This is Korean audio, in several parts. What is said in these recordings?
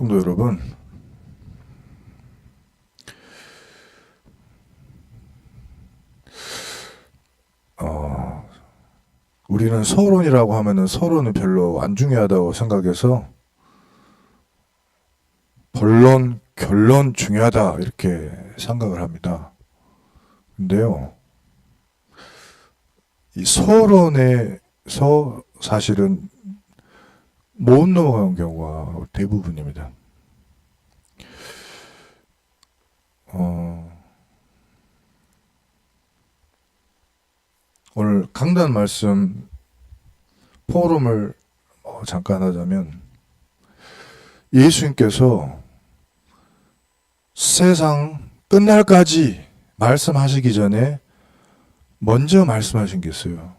성도 여러분, 우리는 서론이라고 하면은 서론은 별로 안 중요하다고 생각해서 본론, 결론 중요하다 이렇게 생각을 합니다. 근데요, 이 서론에서 사실은 못 넘어가는 경우가 대부분입니다. 오늘 강단 말씀 포럼을 잠깐 하자면, 예수님께서 세상 끝날까지 말씀하시기 전에 먼저 말씀하신 게 있어요.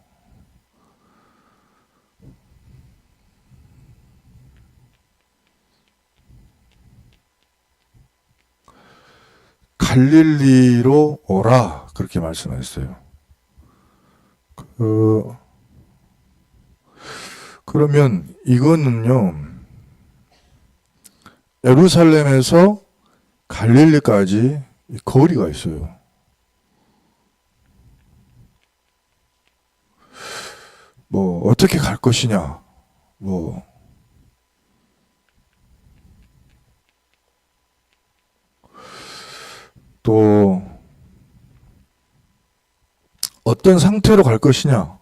갈릴리로 오라, 그렇게 말씀하셨어요. 그러면 이거는요, 예루살렘에서 갈릴리까지 거리가 있어요. 뭐 어떻게 갈 것이냐, 또 어떤 상태로 갈 것이냐,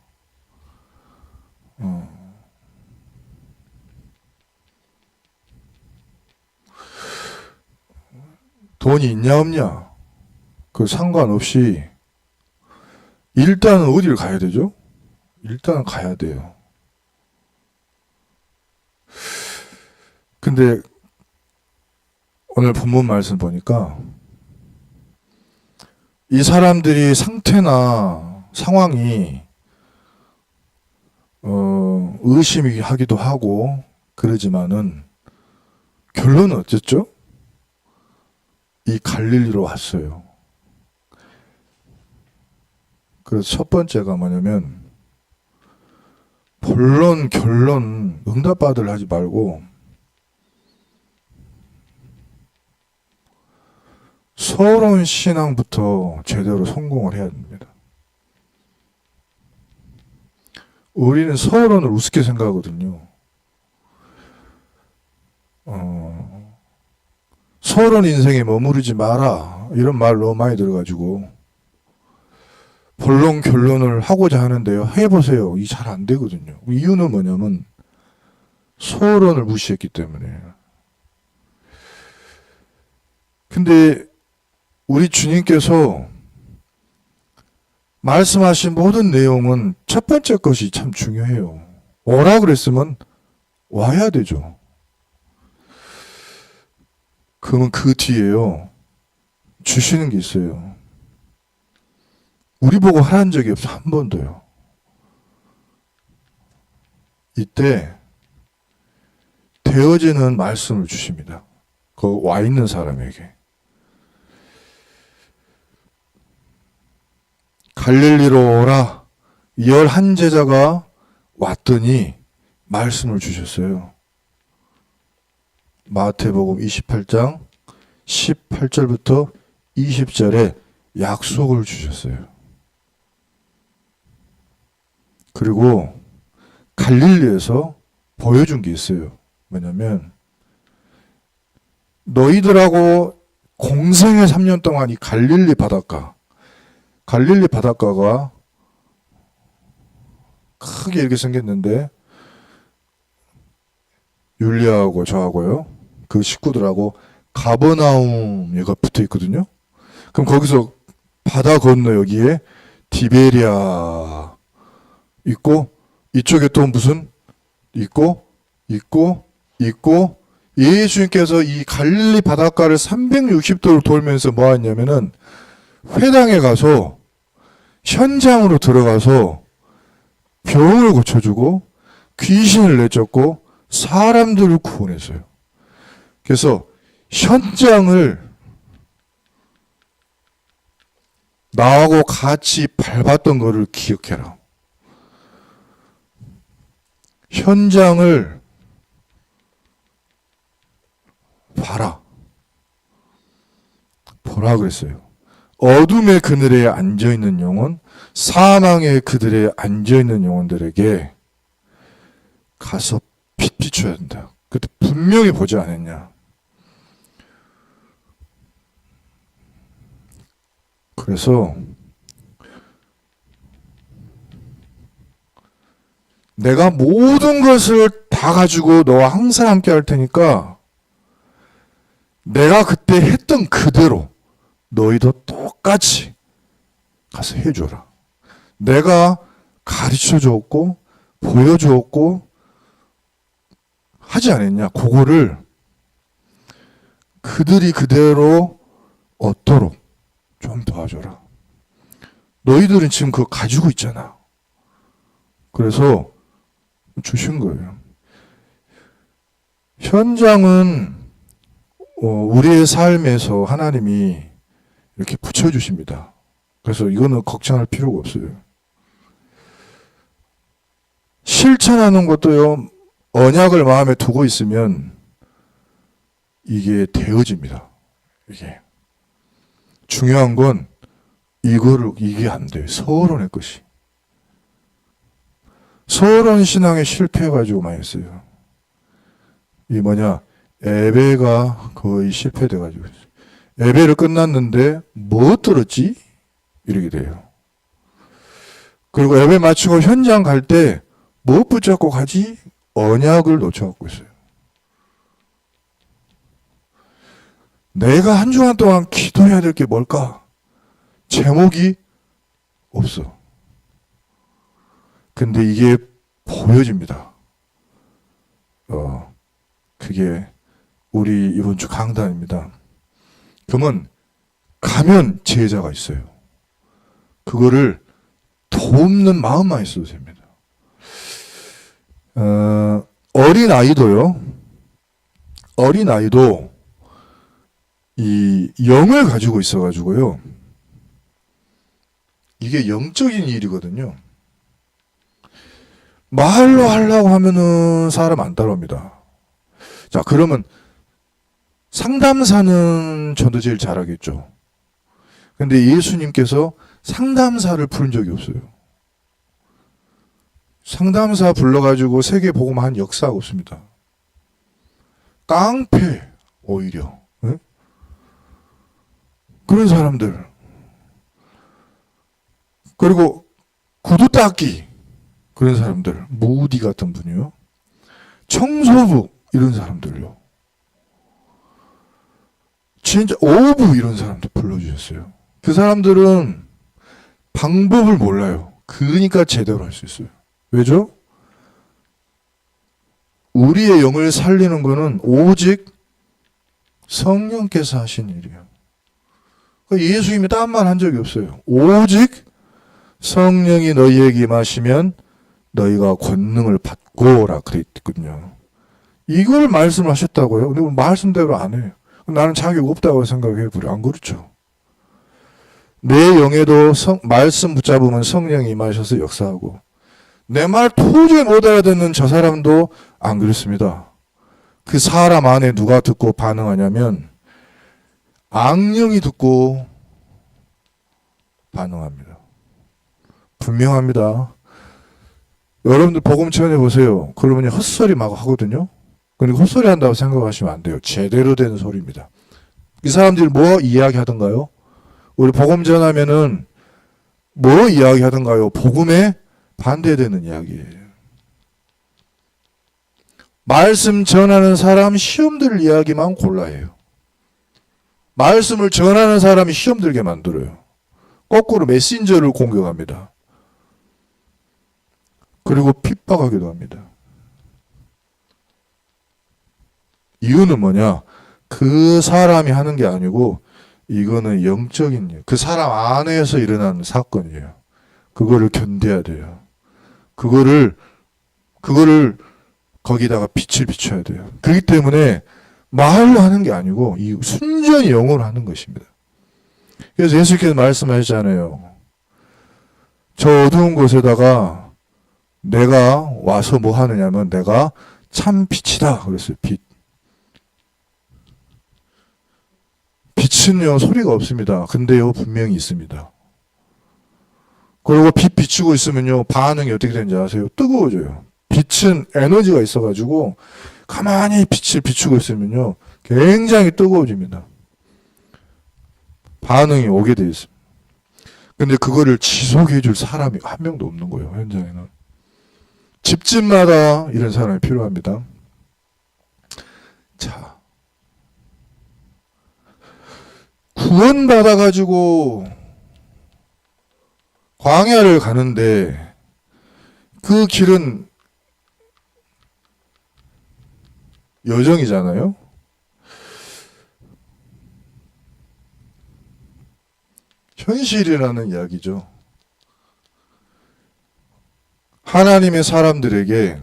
돈이 있냐 없냐, 그 상관없이 일단은 어디를 가야 되죠? 일단 가야 돼요. 근데 오늘 본문 말씀 보니까 이 사람들이 상태나 상황이 의심하기도 하고 그러지만은 결론은 어쨌죠? 이 갈릴리로 왔어요. 그래서 첫 번째가 뭐냐면, 본론, 결론, 응답받을 하지 말고 서론 신앙부터 제대로 성공을 해야 됩니다. 우리는 서론을 우습게 생각하거든요. 서론 인생에 머무르지 마라, 이런 말 너무 많이 들어가지고 본론 결론을 하고자 하는데요, 해보세요. 이 잘 안 되거든요. 이유는 뭐냐면 서론을 무시했기 때문에. 근데 우리 주님께서 말씀하신 모든 내용은 첫 번째 것이 참 중요해요. 오라 그랬으면 와야 되죠. 그러면 그 뒤에요, 주시는 게 있어요. 우리 보고 하라는 적이 없어, 한 번도요. 이때 되어지는 말씀을 주십니다. 그 와 있는 사람에게. 갈릴리로 오라. 11제자가 왔더니 말씀을 주셨어요. 마태복음 28장 18절부터 20절에 약속을 주셨어요. 그리고 갈릴리에서 보여준 게 있어요. 뭐냐면, 너희들하고 공생의 3년 동안 이 갈릴리 바닷가가 크게 이렇게 생겼는데, 율리아하고 저하고요, 그 식구들하고 가버나움이가 붙어 있거든요. 그럼 거기서 바다 건너 여기에 디베리아 있고, 이쪽에 또 무슨 있고 예수님께서 이 갈릴리 바닷가를 360도를 돌면서 뭐 했냐면은, 회당에 가서 현장으로 들어가서 병을 고쳐주고 귀신을 내쫓고 사람들을 구원했어요. 그래서 현장을 나하고 같이 밟았던 거를 기억해라. 현장을 봐라. 보라 그랬어요. 어둠의 그늘에 앉아있는 영혼, 사망의 그들에 앉아있는 영혼들에게 가서 빛 비춰야 된다. 그때 분명히 보지 않았냐. 그래서 내가 모든 것을 다 가지고 너와 항상 함께 할 테니까 내가 그때 했던 그대로 너희도 똑같이 가서 해줘라. 내가 가르쳐 주었고 보여주었고 하지 않았냐. 그거를 그들이 그대로 얻도록 좀 도와줘라. 너희들은 지금 그거 가지고 있잖아. 그래서 주신 거예요. 현장은 우리의 삶에서 하나님이 이렇게 붙여주십니다. 그래서 이거는 걱정할 필요가 없어요. 실천하는 것도요, 언약을 마음에 두고 있으면 이게 되어집니다. 이게. 중요한 건 이게 안 돼요. 서론의 것이. 서론 신앙에 실패해가지고 많이 했어요. 이 예배가 거의 실패돼가지고 있어요. 예배를 끝났는데 뭐 들었지? 이렇게 돼요. 그리고 예배 마치고 현장 갈 때 뭐 붙잡고 가지? 언약을 놓쳐갖고 있어요. 내가 한 주간 동안 기도해야 될 게 뭘까? 제목이 없어. 근데 이게 보여집니다. 그게 우리 이번 주 강단입니다. 그러면 가면 제자가 있어요. 그거를 돕는 마음만 있어도 됩니다. 어린아이도 이 영을 가지고 있어가지고요. 이게 영적인 일이거든요. 말로 하려고 하면은 사람 안 따라옵니다. 자, 그러면 상담사는 저도 제일 잘하겠죠. 근데 예수님께서 상담사를 부른 적이 없어요. 상담사 불러가지고 세계 복음화한 역사가 없습니다. 깡패, 오히려. 네? 그런 사람들. 그리고 구두 닦기. 그런 사람들. 무디 같은 분이요. 청소부, 이런 사람들요. 진짜 오부 이런 사람들 불러주셨어요. 그 사람들은 방법을 몰라요. 그러니까 제대로 할 수 있어요. 왜죠? 우리의 영을 살리는 거는 오직 성령께서 하신 일이에요. 예수님이 딴 말 한 적이 없어요. 오직 성령이 너희에게 임하시면 너희가 권능을 받고라 그랬거든요. 이걸 말씀하셨다고요? 근데 말씀대로 안 해요. 나는 자격 없다고 생각해버려. 안 그렇죠? 내 영에도 말씀 붙잡으면 성령이 임하셔서 역사하고, 내 말 도저히 못 알아듣는 저 사람도 안 그렇습니다. 그 사람 안에 누가 듣고 반응하냐면 악령이 듣고 반응합니다. 분명합니다. 여러분들 복음 전해 보세요. 그러면 헛소리 막 하거든요. 근데 헛소리 한다고 생각하시면 안 돼요. 제대로 된 소리입니다. 이 사람들이 뭐 이야기하던가요? 우리 복음 전하면은 뭐 이야기하던가요? 복음에 반대되는 이야기예요. 말씀 전하는 사람 시험들 이야기만 골라해요. 말씀을 전하는 사람이 시험 들게 만들어요. 거꾸로 메신저를 공격합니다. 그리고 핍박하기도 합니다. 이유는 뭐냐? 그 사람이 하는 게 아니고 이거는 영적인 일. 그 사람 안에서 일어나는 사건이에요. 그거를 견뎌야 돼요. 그거를 거기다가 빛을 비춰야 돼요. 그렇기 때문에 말로 하는 게 아니고 이 순전히 영어로 하는 것입니다. 그래서 예수께서 말씀하셨잖아요. 저 어두운 곳에다가 내가 와서 뭐 하느냐면 내가 참 빛이다 그랬어요. 빛. 빛은요 소리가 없습니다. 근데요 분명히 있습니다. 그리고 빛 비추고 있으면요 반응이 어떻게 되는지 아세요? 뜨거워져요. 빛은 에너지가 있어가지고 가만히 빛을 비추고 있으면요 굉장히 뜨거워집니다. 반응이 오게 돼 있습니다. 근데 그거를 지속해 줄 사람이 한 명도 없는 거예요. 현장에는. 집집마다 이런 사람이 필요합니다. 자, 구원받아가지고 광야를 가는데 그 길은 여정이잖아요. 현실이라는 이야기죠. 하나님의 사람들에게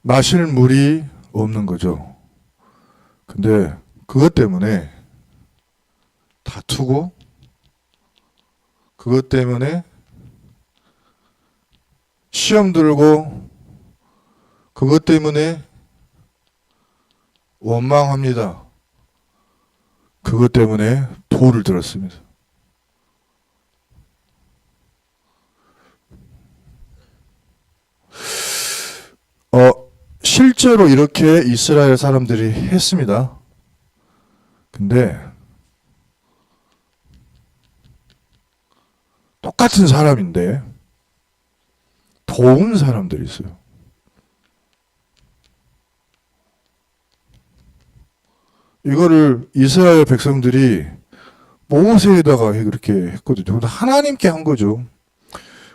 마실 물이 없는 거죠. 근데 그것 때문에 다투고 그것 때문에 시험 들고 그것 때문에 원망합니다. 그것 때문에 돌을 들었습니다. 실제로 이렇게 이스라엘 사람들이 했습니다. 근데 똑같은 사람인데 도운 사람들이 있어요. 이거를 이스라엘 백성들이 모세에다가 그렇게 했거든요. 근데 하나님께 한 거죠.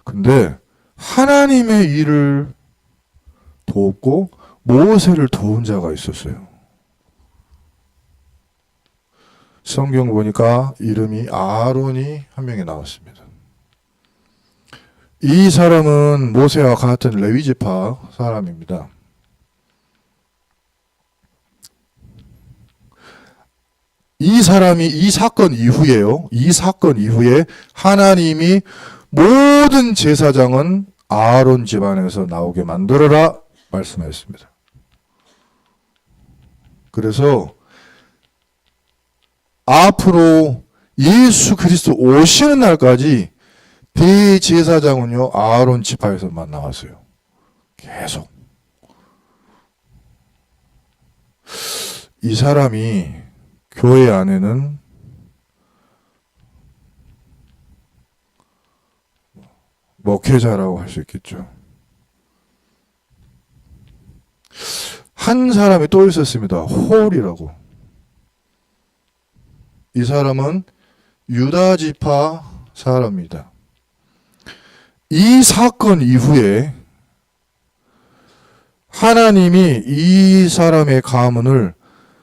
근데 하나님의 일을 돕고 모세를 도운 자가 있었어요. 성경 보니까 이름이 아론이 한 명이 나왔습니다. 이 사람은 모세와 같은 레위지파 사람입니다. 이 사람이 이 사건 이후에요. 이 사건 이후에 하나님이 모든 제사장은 아론 집안에서 나오게 만들어라 말씀하셨습니다. 그래서 앞으로 예수 그리스도 오시는 날까지 대제사장은요 아론 지파에서만 나왔어요. 계속. 이 사람이 교회 안에는 목회자라고 할 수 있겠죠. 한 사람이 또 있었습니다. 홀이라고. 이 사람은 유다 지파 사람입니다. 이 사건 이후에 하나님이 이 사람의 가문을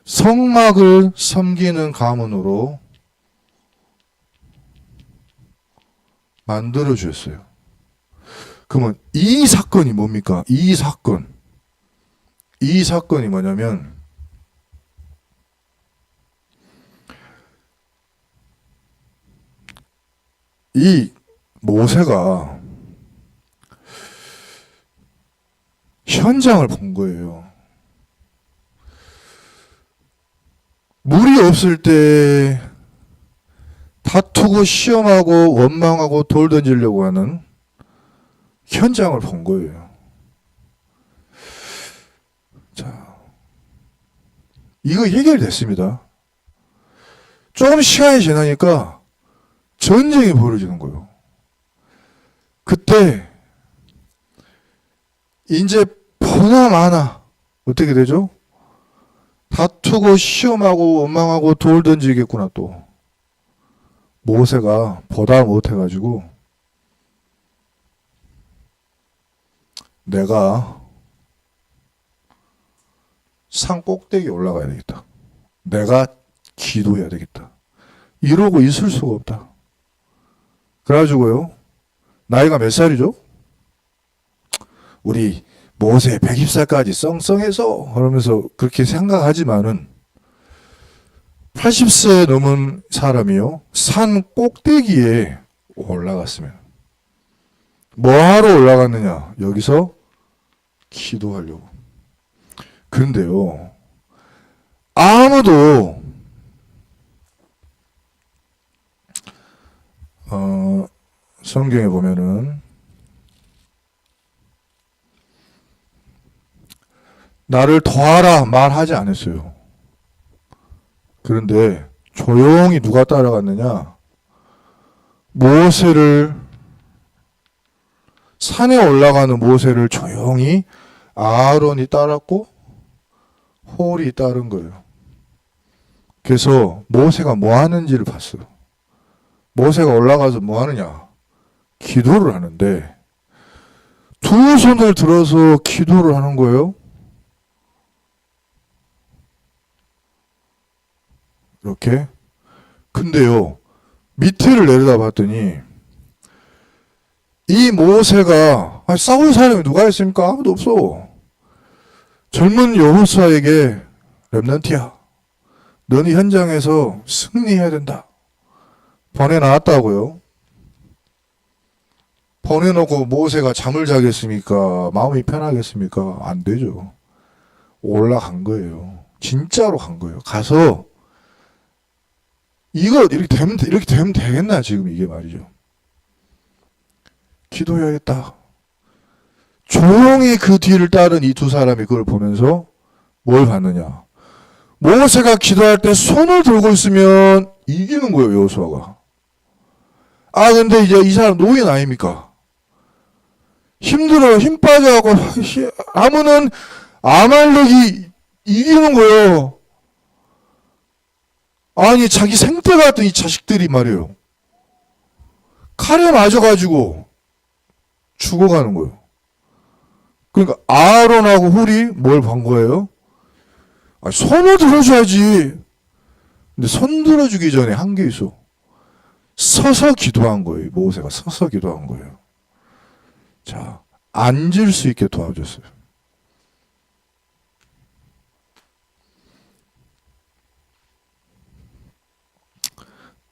성막을 섬기는 가문으로 만들어 주셨어요. 그러면 이 사건이 뭡니까? 이 사건이 뭐냐면 이 모세가 현장을 본 거예요. 물이 없을 때 다투고 시험하고 원망하고 돌 던지려고 하는 현장을 본 거예요. 자, 이거 해결됐습니다. 조금 시간이 지나니까 전쟁이 벌어지는 거예요. 그때 이제 보나 마나 어떻게 되죠? 다투고 시험하고 원망하고 돌 던지겠구나 또. 모세가 보다 못해가지고 내가 산 꼭대기에 올라가야 되겠다. 내가 기도해야 되겠다. 이러고 있을 수가 없다. 그래가지고요. 나이가 몇 살이죠? 우리 모세 120살까지 썽썽해서 그러면서 그렇게 생각하지만은 80세 넘은 사람이요. 산 꼭대기에 올라갔으면 뭐하러 올라갔느냐? 여기서 기도하려고. 그런데요. 아무도 성경에 보면은 나를 도와라 말하지 않았어요. 그런데 조용히 누가 따라갔느냐? 모세를, 산에 올라가는 모세를 조용히 아론이 따랐고 홀이 따른 거예요. 그래서 모세가 뭐 하는지를 봤어요. 모세가 올라가서 뭐 하느냐? 기도를 하는데 두 손을 들어서 기도를 하는 거예요. 이렇게. 근데요, 밑에를 내려다 봤더니 이 모세가 싸울 사람이 누가 있습니까? 아무도 없어. 젊은 여호수아에게 렘넌트야, 너는 현장에서 승리해야 된다. 보내놨다고요. 보내놓고 모세가 잠을 자겠습니까? 마음이 편하겠습니까? 안 되죠. 올라간 거예요. 진짜로 간 거예요. 가서 이거 이렇게 되면 되겠나 지금 이게 말이죠. 기도해야겠다. 조용히 그 뒤를 따른 이 두 사람이 그걸 보면서 뭘 봤느냐? 모세가 기도할 때 손을 들고 있으면 이기는 거예요, 여호수아가. 근데 이제 이 사람 노인 아닙니까? 힘들어요. 힘 빠져갖고 아무는 아말렉이 이기는 거예요. 아니 자기 생태 같은 이 자식들이 말이에요. 칼에 맞아가지고 죽어가는 거예요. 그러니까 아론하고 홀이 뭘 본 거예요? 손을 들어줘야지. 근데 손 들어주기 전에 한 게 있어. 서서 기도한 거예요. 모세가 서서 기도한 거예요. 자, 앉을 수 있게 도와줬어요.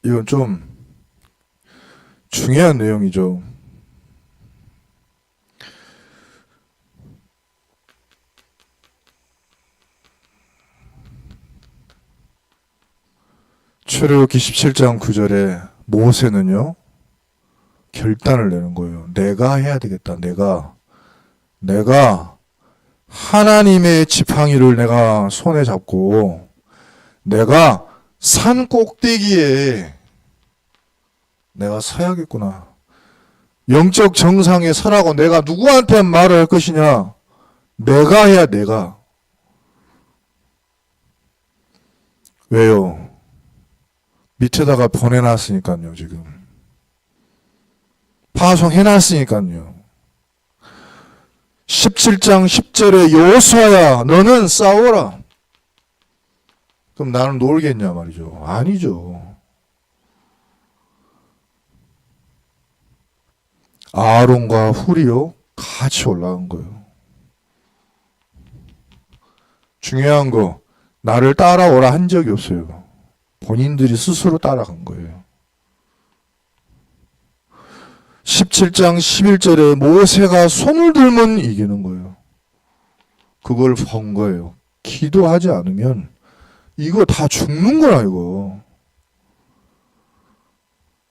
이건 좀 중요한 내용이죠. 출애굽기 17장 9절에 모세는요, 결단을 내는 거예요. 내가 해야 되겠다. 내가 하나님의 지팡이를 내가 손에 잡고 내가 산 꼭대기에 내가 서야겠구나. 영적 정상에 서라고 내가 누구한테 말을 할 것이냐? 내가 해야 내가. 왜요? 밑에다가 보내놨으니까요, 지금. 파송해놨으니까요. 17장 10절에 여호수아야, 너는 싸워라. 그럼 나는 놀겠냐 말이죠. 아니죠. 아론과 훌이요, 같이 올라간 거예요. 중요한 거, 나를 따라오라 한 적이 없어요. 본인들이 스스로 따라간 거예요. 17장 11절에 모세가 손을 들면 이기는 거예요. 그걸 본 거예요. 기도하지 않으면 이거 다 죽는 거라 이거.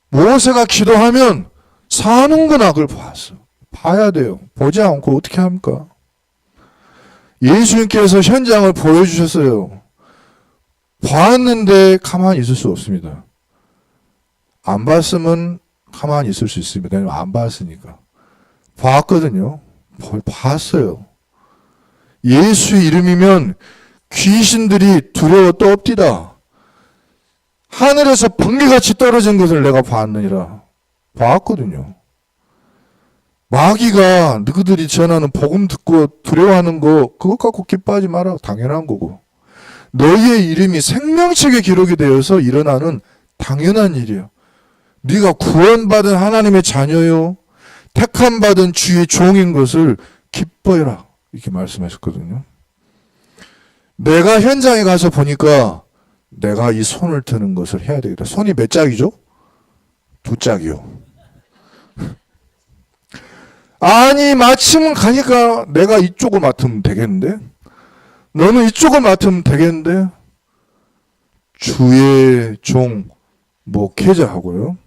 모세가 기도하면 사는구나 그걸 봤어. 봐야 돼요. 보지 않고 어떻게 합니까? 예수님께서 현장을 보여주셨어요. 봤는데 가만히 있을 수 없습니다. 안 봤으면 가만히 있을 수 있습니다. 왜냐면 안 봤으니까. 봤거든요. 봤어요. 예수 이름이면 귀신들이 두려워 떠엎디다. 하늘에서 번개같이 떨어진 것을 내가 봤느니라. 봤거든요. 마귀가 너희들이 전하는 복음 듣고 두려워하는 거 그것 갖고 기뻐하지 마라. 당연한 거고. 너희의 이름이 생명책에 기록이 되어서 일어나는 당연한 일이에요. 네가 구원받은 하나님의 자녀요, 택함받은 주의 종인 것을 기뻐해라. 이렇게 말씀하셨거든요. 내가 현장에 가서 보니까 내가 이 손을 드는 것을 해야 되겠다. 손이 몇 짝이죠? 2짝이요. 아니 마침 가니까 내가 이쪽을 맡으면 되겠는데? 너는 이쪽을 맡으면 되겠는데? 주의 종 목회자하고요.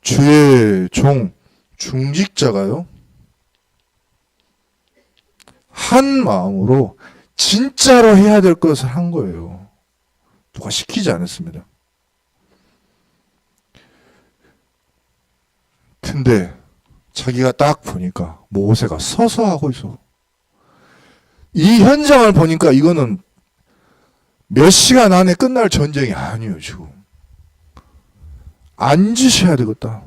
주의 종 중직자가요. 한 마음으로 진짜로 해야 될 것을 한 거예요. 누가 시키지 않았습니다. 근데 자기가 딱 보니까 모세가 서서 하고 있어. 이 현장을 보니까 이거는 몇 시간 안에 끝날 전쟁이 아니에요, 지금. 앉으셔야 되겠다.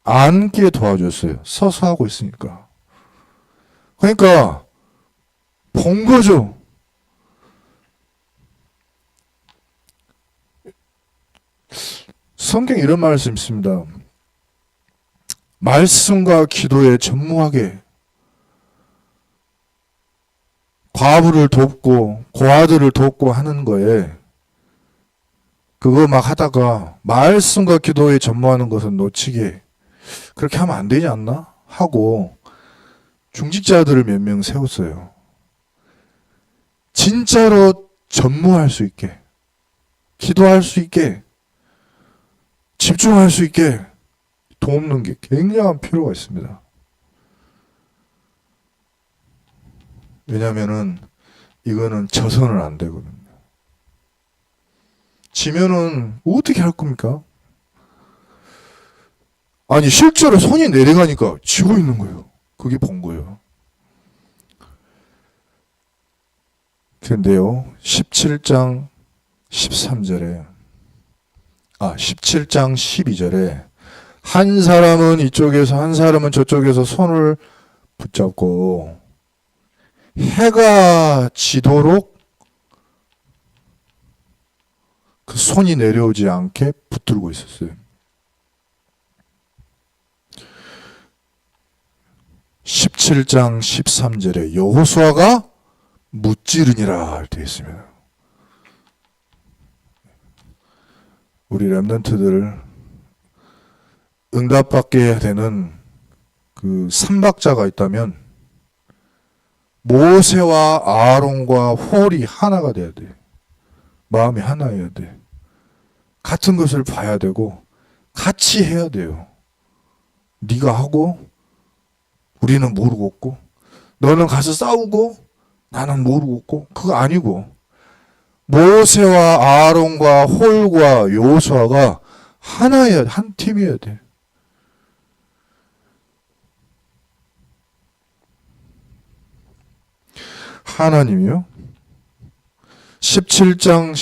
앉게 도와줬어요. 서서 하고 있으니까. 그러니까 본 거죠. 성경에 이런 말씀 있습니다. 말씀과 기도에 전무하게 과부를 돕고 고아들을 돕고 하는 거에 그거 막 하다가 말씀과 기도에 전무하는 것은 놓치게 그렇게 하면 안 되지 않나? 하고 중직자들을 몇 명 세웠어요. 진짜로 전무할 수 있게, 기도할 수 있게, 집중할 수 있게 돕는 게 굉장한 필요가 있습니다. 왜냐면은 이거는 져서는 안 되거든요. 지면은 어떻게 할 겁니까? 아니 실제로 손이 내려가니까 지고 있는 거예요. 그게 본 거예요. 그런데요 17장 13절에 17장 12절에 한 사람은 이쪽에서 한 사람은 저쪽에서 손을 붙잡고 해가 지도록 그 손이 내려오지 않게 붙들고 있었어요. 17장 13절에 여호수아가 무찌르니라 되어 있습니다. 우리 렘넌트들 응답받게 되는 그 삼박자가 있다면 모세와 아론과 홀이 하나가 돼야 돼. 마음이 하나여야 돼. 같은 것을 봐야 되고 같이 해야 돼요. 네가 하고 우리는 모르고 있고 너는 가서 싸우고 나는 모르고 있고 그거 아니고 모세와 아론과 홀과 여호수아가 하나여야 돼. 한 팀이어야 돼. 하나님이요 17장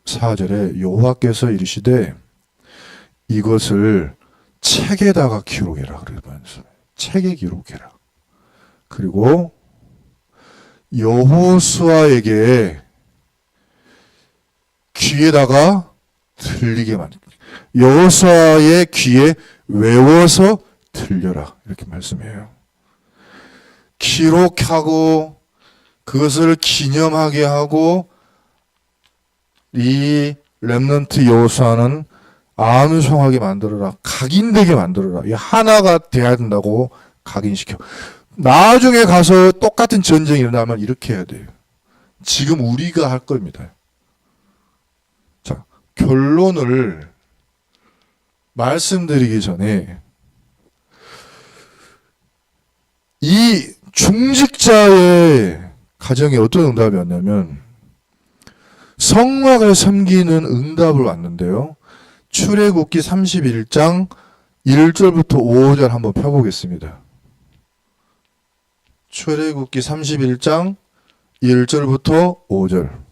14절에 여호와께서 이르시되 이것을 책에다가 기록해라 그러면서 책에 기록해라. 그리고 여호수아에게 귀에다가 들리게 만들. 여호수아의 귀에 외워서 들려라 이렇게 말씀해요. 기록하고 그것을 기념하게 하고 이 렘넌트 여호수아는 암송하게 만들어라. 각인되게 만들어라. 이 하나가 돼야 된다고 각인시켜. 나중에 가서 똑같은 전쟁이 일어나면 이렇게 해야 돼요. 지금 우리가 할 겁니다. 자, 결론을 말씀드리기 전에 이 중직자의 가정에 어떤 응답이 왔냐면 성막을 섬기는 응답을 왔는데요. 출애굽기 31장 1절부터 5절 한번 펴보겠습니다. 출애굽기 31장 1절부터 5절.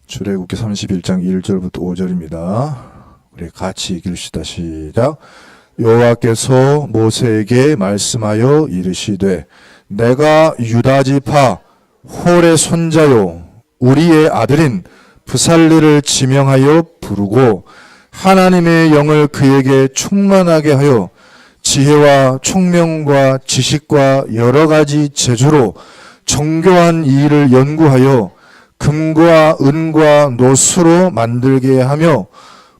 출애굽기 31장 1절부터 5절입니다. 우리 같이 읽읍시다. 시작. 여호와께서 모세에게 말씀하여 이르시되 내가 유다 지파 홀의 손자요 우리의 아들인 브살레를 지명하여 부르고 하나님의 영을 그에게 충만하게 하여 지혜와 총명과 지식과 여러 가지 재주로 정교한 일을 연구하여 금과 은과 노수로 만들게 하며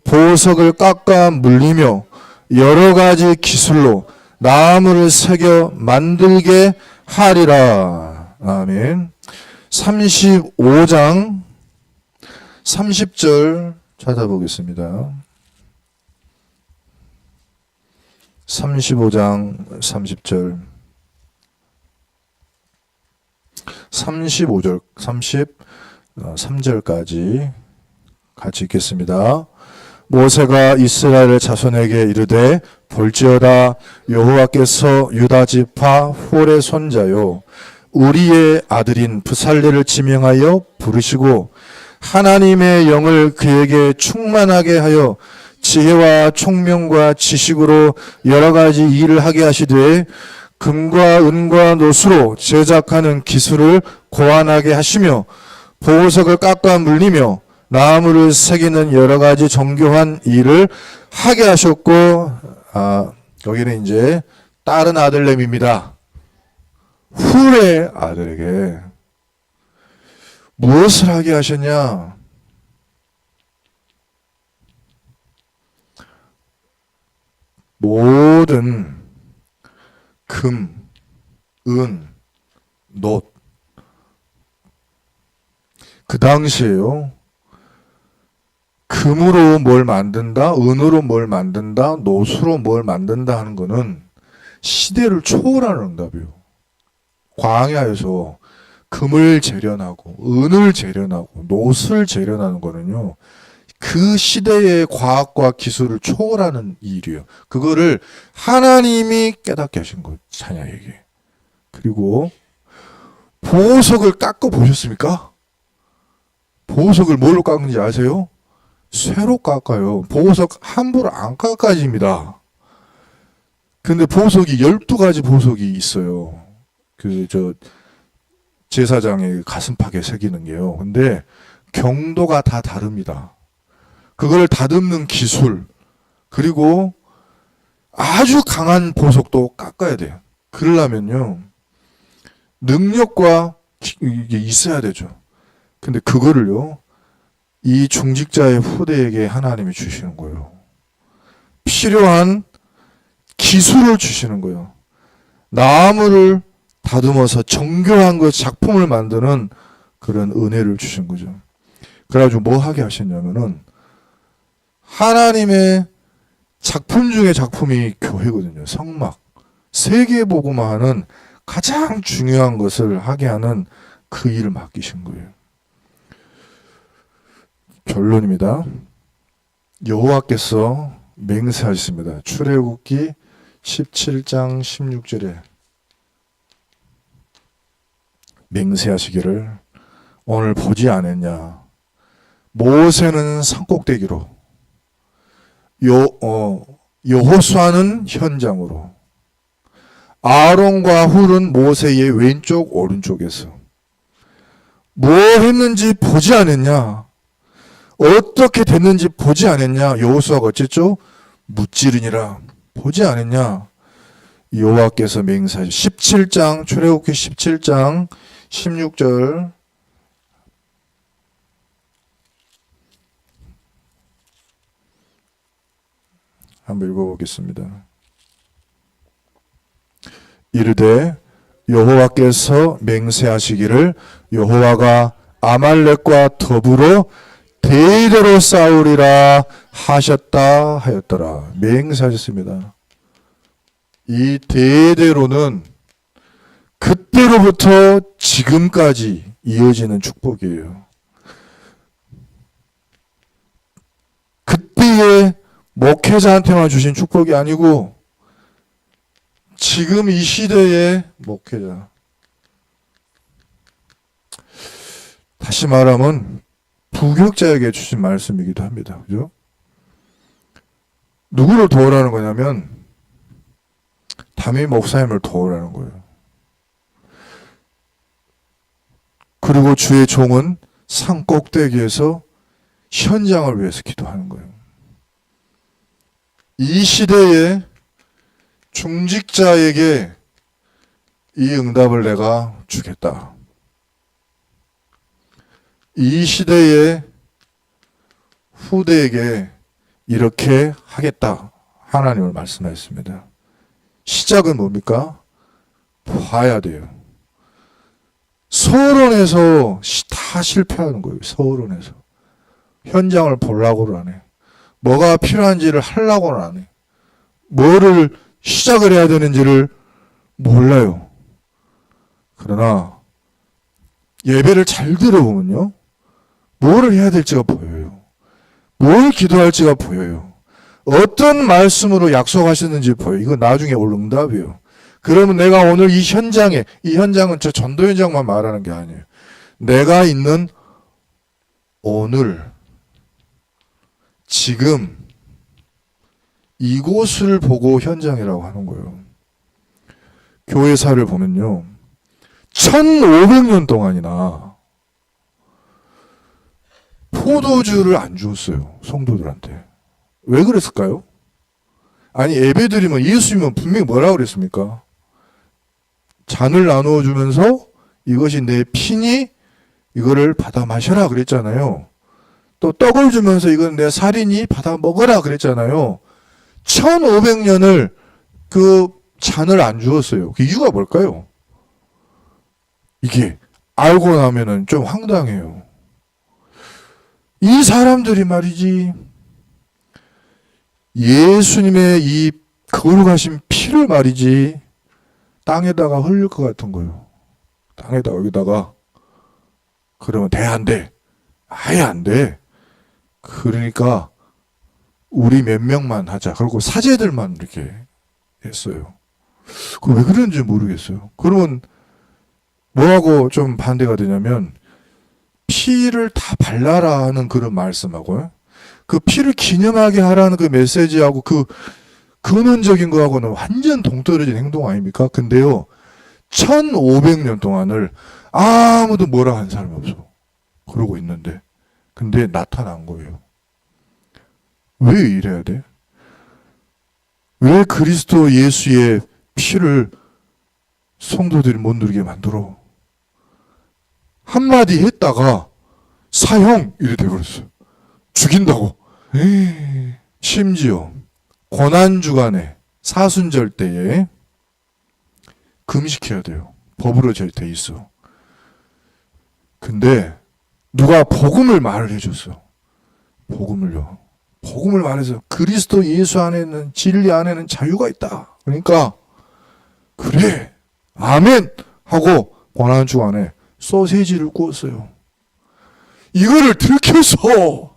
보석을 깎아 물리며 여러 가지 기술로 나무를 새겨 만들게 하리라. 아멘. 35장 30절 찾아보겠습니다. 35장 30절 35절 33절까지 같이 읽겠습니다. 모세가 이스라엘 자손에게 이르되 볼지어다 여호와께서 유다 지파 홀의 손자요 우리의 아들인 브살레를 지명하여 부르시고 하나님의 영을 그에게 충만하게 하여 지혜와 총명과 지식으로 여러 가지 일을 하게 하시되 금과 은과 노수로 제작하는 기술을 고안하게 하시며 보석을 깎아 물리며 나무를 새기는 여러 가지 정교한 일을 하게 하셨고, 여기는 이제 다른 아들내미입니다. 훌의 아들에게 무엇을 하게 하셨냐? 모든 금, 은, 놋. 그 당시에요. 금으로 뭘 만든다, 은으로 뭘 만든다, 노수로 뭘 만든다 하는 거는 시대를 초월하는 응답이에요. 광야에서 금을 재련하고, 은을 재련하고, 노수를 재련하는 거는요, 그 시대의 과학과 기술을 초월하는 일이에요. 그거를 하나님이 깨닫게 하신 거예요, 자녀에게. 그리고 보석을 깎아 보셨습니까? 보석을 뭘로 깎는지 아세요? 쇠로 깎아요. 보석 함부로 안 깎아집니다. 근데 보석이 12가지 보석이 있어요. 제사장의 가슴팍에 새기는 게요. 근데 경도가 다 다릅니다. 그걸 다듬는 기술, 그리고 아주 강한 보석도 깎아야 돼요. 그러려면요, 능력과 이게 있어야 되죠. 근데 그거를요, 이 중직자의 후대에게 하나님이 주시는 거예요. 필요한 기술을 주시는 거예요. 나무를 다듬어서 정교한 그 작품을 만드는 그런 은혜를 주신 거죠. 그래가지고 뭐 하게 하셨냐면은, 하나님의 작품 중에 작품이 교회거든요. 성막. 세계복음화 하는 가장 중요한 것을 하게 하는 그 일을 맡기신 거예요. 결론입니다. 여호와께서 맹세하셨습니다. 출애굽기 17장 16절에 맹세하시기를 오늘 보지 않았냐. 모세는 산꼭대기로, 여호수아는 현장으로, 아론과 훌은 모세의 왼쪽 오른쪽에서 뭐 했는지 보지 않았냐. 어떻게 됐는지 보지 않았냐. 여호수아가 어쨌죠? 무찌르니라. 보지 않았냐. 여호와께서 맹세하시 17장 출애굽기 17장 16절 한번 읽어보겠습니다. 이르되 여호와께서 맹세하시기를 여호와가 아말렉과 더불어 대대로 싸우리라 하셨다 하였더라. 맹세하셨습니다. 이 대대로는 그때로부터 지금까지 이어지는 축복이에요. 그때의 목회자한테만 주신 축복이 아니고 지금 이 시대의 목회자. 다시 말하면 부격자에게 주신 말씀이기도 합니다. 그죠? 누구를 도우라는 거냐면 담임 목사님을 도우라는 거예요. 그리고 주의 종은 산 꼭대기에서 현장을 위해서 기도하는 거예요. 이 시대의 중직자에게 이 응답을 내가 주겠다. 이 시대의 후대에게 이렇게 하겠다. 하나님을 말씀하셨습니다. 시작은 뭡니까? 봐야 돼요. 서론에서 다 실패하는 거예요. 서론에서. 현장을 보려고는 안 해. 뭐가 필요한지를 하려고는 안 해. 뭐를 시작을 해야 되는지를 몰라요. 그러나 예배를 잘 들어보면요. 뭐를 해야 될지가 보여요. 뭘 기도할지가 보여요. 어떤 말씀으로 약속하셨는지 보여요. 이거 나중에 올 응답이에요. 그러면 내가 오늘 이 현장에, 이 현장은 저 전도 현장만 말하는 게 아니에요. 내가 있는 오늘, 지금, 이곳을 보고 현장이라고 하는 거예요. 교회사를 보면요. 1500년 동안이나 포도주를 안 주었어요. 성도들한테. 왜 그랬을까요? 아니, 예배 드리면 예수님은 분명히 뭐라고 그랬습니까? 잔을 나누어 주면서 이것이 내 피니 이거를 받아 마셔라 그랬잖아요. 또 떡을 주면서 이건 내 살이니 받아 먹어라 그랬잖아요. 1500년을 그 잔을 안 주었어요. 그 이유가 뭘까요? 이게 알고 나면은 좀 황당해요. 이 사람들이 말이지 예수님의 이 거룩하신 피를 말이지 땅에다가 흘릴 것 같은 거예요. 땅에다가 여기다가 그러면 돼 안 돼? 아예 안 돼. 그러니까 우리 몇 명만 하자. 그리고 사제들만 이렇게 했어요. 그 왜 그런지 모르겠어요. 그러면 뭐하고 좀 반대가 되냐면 피를 다 발라라 하는 그런 말씀하고요. 그 피를 기념하게 하라는 그 메시지하고 그 근원적인 거하고는 완전 동떨어진 행동 아닙니까? 근데요, 1500년 동안을 아무도 뭐라 한 사람이 없어. 그러고 있는데. 근데 나타난 거예요. 왜 이래야 돼? 왜 그리스도 예수의 피를 성도들이 못 누리게 만들어? 한마디 했다가 사형! 이래 돼버렸어요. 죽인다고. 심지어 고난주간에 사순절 때에 금식해야 돼요. 법으로 돼 있어. 근데 누가 복음을 말을 해줬어. 복음을요. 복음을 말해서 그리스도 예수 안에는 진리 안에는 자유가 있다. 그러니까 그래 아멘 하고 고난주간에 소세지를 구웠어요. 이거를 들켜서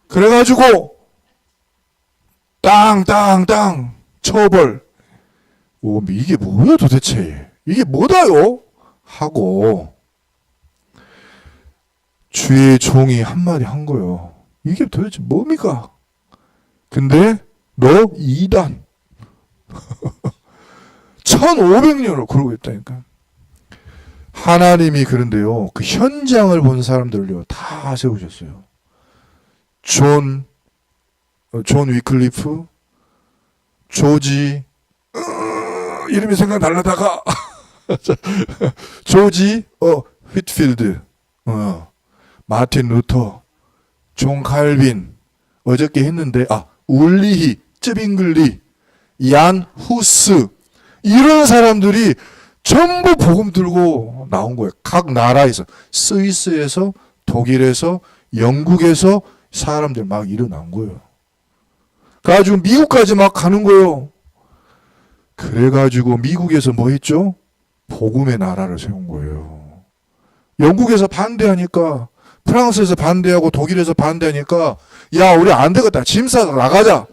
그래가지고 땅 처벌. 이게 뭐야 도대체? 이게 뭐다요? 하고 주의 종이 한마디 한 거예요. 이게 도대체 뭡니까? 근데 너 이단 1500년을 그러고 있다니까. 하나님이 그런데요, 그 현장을 본 사람들을요 다 세우셨어요. 존 위클리프, 조지, 이름이 생각날라다가 조지 휘트필드, 마틴 루터, 존 칼빈, 어저께 했는데 울리히, 쯔빙글리, 얀 후스, 이런 사람들이 전부 복음 들고 나온 거예요. 각 나라에서, 스위스에서, 독일에서, 영국에서 사람들 막 일어난 거예요. 그래가지고 미국까지 막 가는 거예요. 그래가지고 미국에서 뭐 했죠? 복음의 나라를 세운 거예요. 영국에서 반대하니까, 프랑스에서 반대하고 독일에서 반대하니까 야 우리 안 되겠다. 짐 싸서 나가자.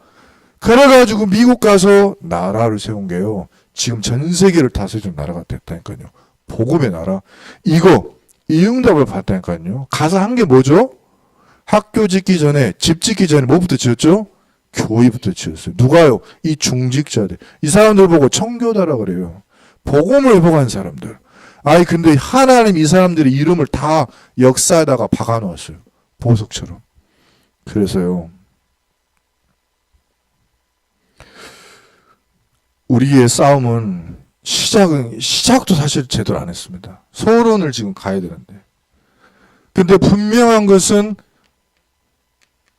그래가지고 미국 가서 나라를 세운 게요. 지금 전 세계를 다스리는 나라가 됐다니까요. 복음의 나라. 이거 이 응답을 받다니까요. 가서 한 게 뭐죠? 학교 짓기 전에, 집 짓기 전에 뭐부터 지었죠? 교회부터 지었어요. 누가요? 이 중직자들. 이 사람들 보고 청교다라 그래요. 복음을 회복한 사람들. 근데 하나님 이 사람들의 이름을 다 역사에다가 박아놓았어요. 보석처럼. 그래서요, 우리의 싸움은 시작도 사실 제대로 안 했습니다. 서론을 지금 가야 되는데. 근데 분명한 것은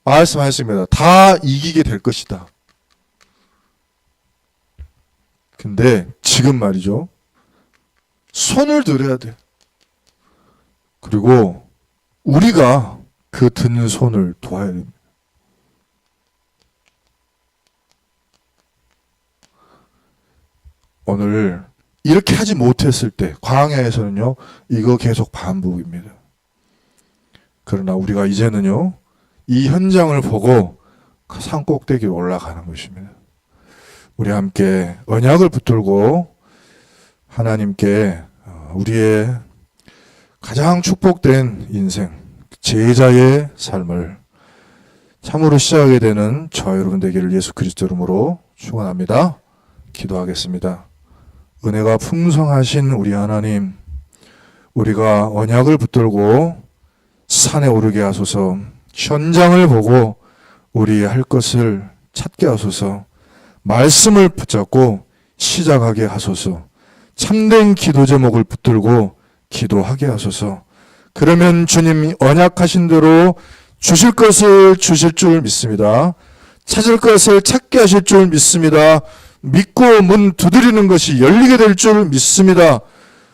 말씀하셨습니다. 다 이기게 될 것이다. 근데 지금 말이죠. 손을 들어야 돼. 그리고 우리가 그 든 손을 도와야 됩니다. 오늘 이렇게 하지 못했을 때 광야에서는요. 이거 계속 반복입니다. 그러나 우리가 이제는요. 이 현장을 보고 산 꼭대기에 올라가는 것입니다. 우리 함께 언약을 붙들고 하나님께 우리의 가장 축복된 인생, 제자의 삶을 참으로 시작하게 되는 저와 여러분 되기를 예수 그리스도 이름으로 축원합니다. 기도하겠습니다. 은혜가 풍성하신 우리 하나님, 우리가 언약을 붙들고 산에 오르게 하소서, 현장을 보고 우리 할 것을 찾게 하소서, 말씀을 붙잡고 시작하게 하소서, 참된 기도 제목을 붙들고 기도하게 하소서. 그러면 주님이 언약하신 대로 주실 것을 주실 줄 믿습니다. 찾을 것을 찾게 하실 줄 믿습니다. 믿고 문 두드리는 것이 열리게 될 줄 믿습니다.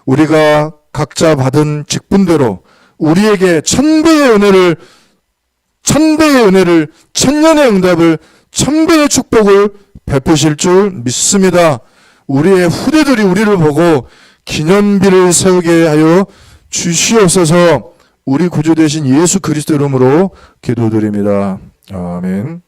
우리가 각자 받은 직분대로 우리에게 천배의 은혜를, 천년의 응답을, 천배의 축복을 베푸실 줄 믿습니다. 우리의 후대들이 우리를 보고 기념비를 세우게 하여 주시옵소서. 우리 구주 되신 예수 그리스도 이름으로 기도드립니다. 아멘.